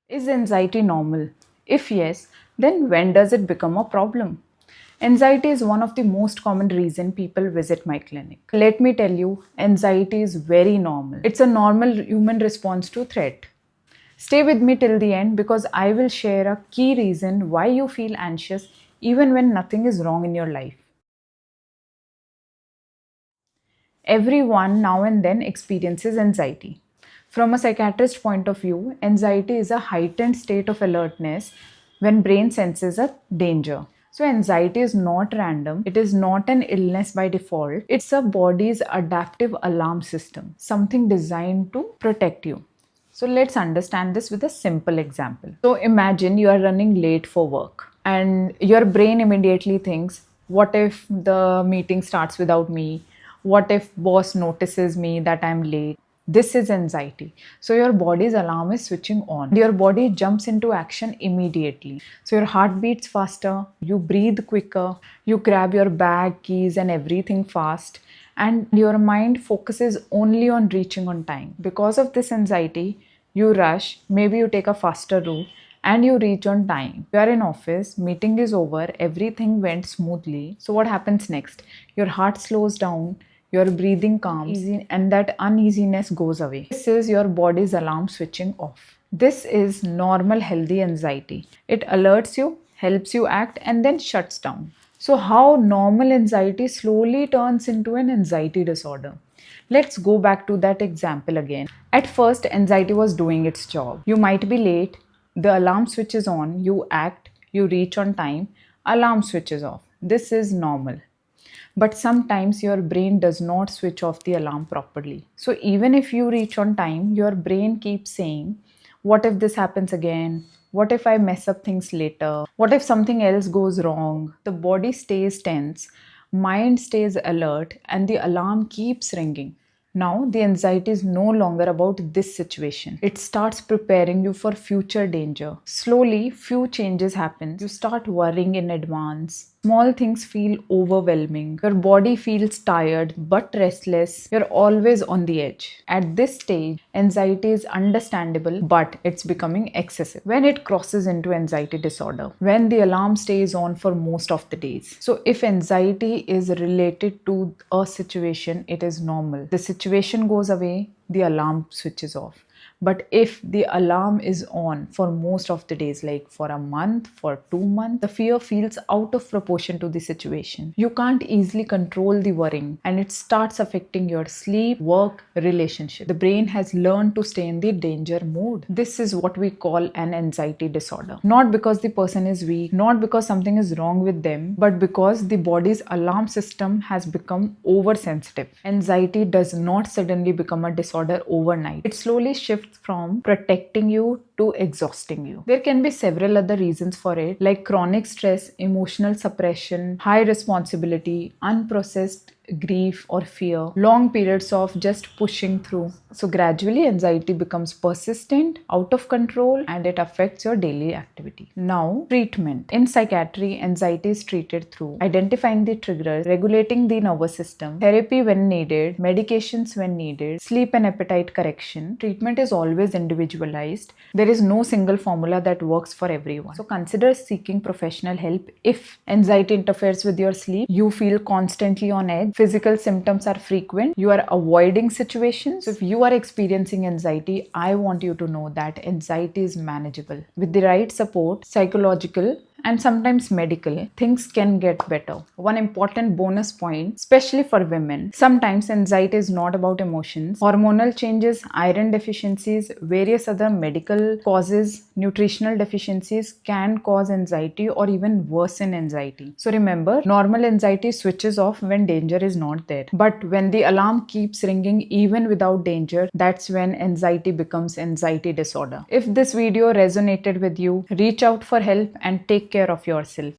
Is anxiety normal? If yes, then when does it become a problem? Anxiety is one of the most common reason people visit my clinic. Let me tell you, anxiety is very normal. It's a normal human response to threat. Stay with me till the end because I will share a key reason why you feel anxious even when nothing is wrong in your life. Everyone now and then experiences anxiety. From a psychiatrist point of view, anxiety is a heightened state of alertness when brain senses a danger. So anxiety is not random. It is not an illness by default. It's a body's adaptive alarm system, something designed to protect you. So let's understand this with a simple example. So imagine you are running late for work and your brain immediately thinks, what if the meeting starts without me? What if boss notices me that I'm late? This is anxiety. So your body's alarm is switching on. Your body jumps into action immediately. So your heart beats faster, you breathe quicker, you grab your bag, keys, and everything fast, and your mind focuses only on reaching on time. Because of this anxiety, you rush, maybe you take a faster route, and you reach on time. You are in office, meeting is over, everything went smoothly. So what happens next? Your heart slows down, your breathing calms, and that uneasiness goes away. This is your body's alarm switching off. This is normal, healthy anxiety. It alerts you, helps you act, and then shuts down. So, how normal anxiety slowly turns into an anxiety disorder. Let's go back to that example again. At first, anxiety was doing its job. You might be late, the alarm switches on, you act, you reach on time, alarm switches off. This is normal. But sometimes your brain does not switch off the alarm properly. So even if you reach on time, your brain keeps saying, what if this happens again? What if I mess up things later? What if something else goes wrong? The body stays tense, mind stays alert, and the alarm keeps ringing. Now, the anxiety is no longer about this situation. It starts preparing you for future danger. Slowly, few changes happen. You start worrying in advance. Small things feel overwhelming. Your body feels tired but restless. You're always on the edge. At this stage, anxiety is understandable, but it's becoming excessive. When it crosses into anxiety disorder, when the alarm stays on for most of the days. So, if anxiety is related to a situation, it is normal. The situation goes away, the alarm switches off. But if the alarm is on for most of the days, like for a month, for 2 months, the fear feels out of proportion to the situation. You can't easily control the worrying and it starts affecting your sleep, work, relationship. The brain has learned to stay in the danger mode. This is what we call an anxiety disorder. Not because the person is weak, not because something is wrong with them, but because the body's alarm system has become oversensitive. Anxiety does not suddenly become a disorder overnight. It slowly shifts from protecting you to exhausting you. There can be several other reasons for it, like chronic stress, emotional suppression, high responsibility, unprocessed grief or fear, long periods of just pushing through. So gradually anxiety becomes persistent, out of control, and it affects your daily activity. Now, treatment. In psychiatry, anxiety is treated through identifying the triggers, regulating the nervous system, therapy when needed, medications when needed, sleep and appetite correction. Treatment is always individualized. There is no single formula that works for everyone. So consider seeking professional help if anxiety interferes with your sleep, you feel constantly on edge, physical symptoms are frequent, you are avoiding situations. So if you are experiencing anxiety, I want you to know that anxiety is manageable. With the right support, psychological and sometimes medical, things can get better. One important bonus point, especially for women, sometimes anxiety is not about emotions. Hormonal changes, iron deficiencies, various other medical causes, nutritional deficiencies can cause anxiety or even worsen anxiety. So remember, normal anxiety switches off when danger is not there. But when the alarm keeps ringing even without danger, that's when anxiety becomes anxiety disorder. If this video resonated with you, reach out for help and take care of yourself.